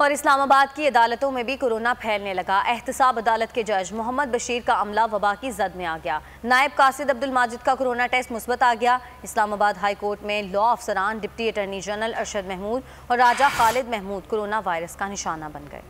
اور اسلام آباد کی عدالتوں میں بھی کورونا پھیلنے لگا۔ احتساب عدالت کے جج محمد بشیر کا عملہ وبا کی زد میں آ گیا۔ نائب قاصد عبدالماجد کا کورونا ٹیسٹ مثبت آ گیا۔ اسلام آباد ہائی کورٹ میں لاء افسران deputy attorney general Arshad Mahmood اور راجہ خالد محمود کورونا وائرس کا نشانہ بن گئے۔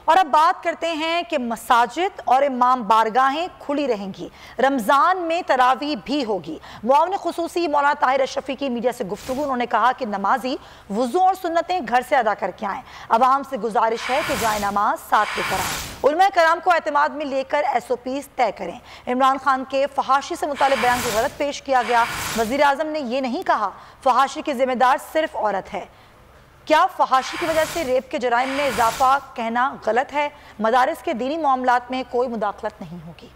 اور اب بات کرتے ہیں کہ مساجد اور امام بارگاہیں کھلی رہیں گی، رمضان میں تراویح بھی ہوگی۔ معاون خصوصی مولانا طاہر اشرفی کی میڈیا سے گفتگو، انہوں نے کہا کہ نمازی وضو اور سنتیں گھر سے ادا کر کے آئیں۔ عوام سے گزارش ہے کہ جائے نماز ساتھ لے کر آئیں۔ علماء کرام کو اعتماد میں لے کر SOPs طے کریں۔ عمران خان کے فحاشی سے متعلق بیان کو غلط پیش کیا گیا۔ وزیر اعظم نے یہ نہیں کہا فحاشی کی ذمہ دار صرف عورت ہے۔ کیا فحاشی کی وجہ سے ریپ کے جرائم میں اضافہ کہنا غلط ہے؟ مدارس کے دینی معاملات میں کوئی مداخلت نہیں ہوگی۔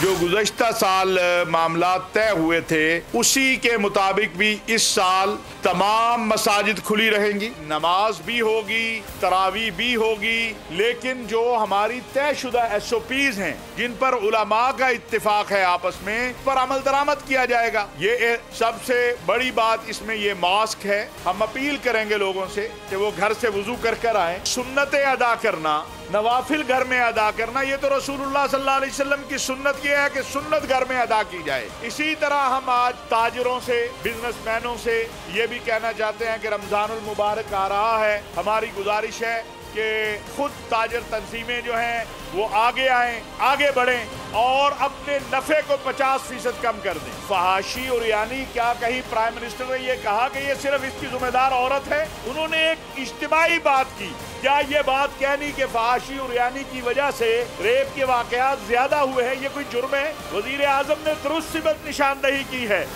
جو گزشتہ سال معاملات طے ہوئے تھے اسی کے مطابق بھی اس سال تمام مساجد کھلی رہیں گی، نماز بھی ہوگی، تراویح بھی ہوگی، لیکن جو ہماری طے شدہ SOPs ہیں جن پر علماء کا اتفاق ہے آپس میں، پر عمل درآمد کیا جائے گا۔ یہ سب سے بڑی بات اس میں یہ ماسک ہے۔ ہم اپیل کریں گے لوگوں سے کہ وہ گھر سے وضو کر آئیں۔ سنتیں ادا کرنا، نوافل گھر میں ادا کرنا، یہ تو رسول اللہ صلی اللہ علیہ وسلم کی سنت یہ ہے کہ سنت گھر میں ادا کی جائے۔ اسی طرح ہم آج تاجروں سے، بزنس مینوں سے یہ بھی کہنا چاہتے ہیں کہ رمضان المبارک آ رہا ہے، ہماری گزارش ہے کہ خود تاجر تنظیمیں جو ہیں وہ آگے آئیں، آگے بڑھیں اور اپنے نفع کو 50% کم کر دیں۔ فحاشی اور یعنی کیا کہیں پرائم منسٹر نے یہ کہا کہ یہ صرف اس کی ذمہ دار عورت ہے؟ انہوں نے ایک اجتماعی بات کی۔ کیا یہ بات کہنی کہ فحاشی اور یعنی کی وجہ سے ریپ کے واقعات زیادہ ہوئے ہیں یہ کوئی جرم ہے؟ وزیر اعظم نے درست صفت نشاندہی کی ہے۔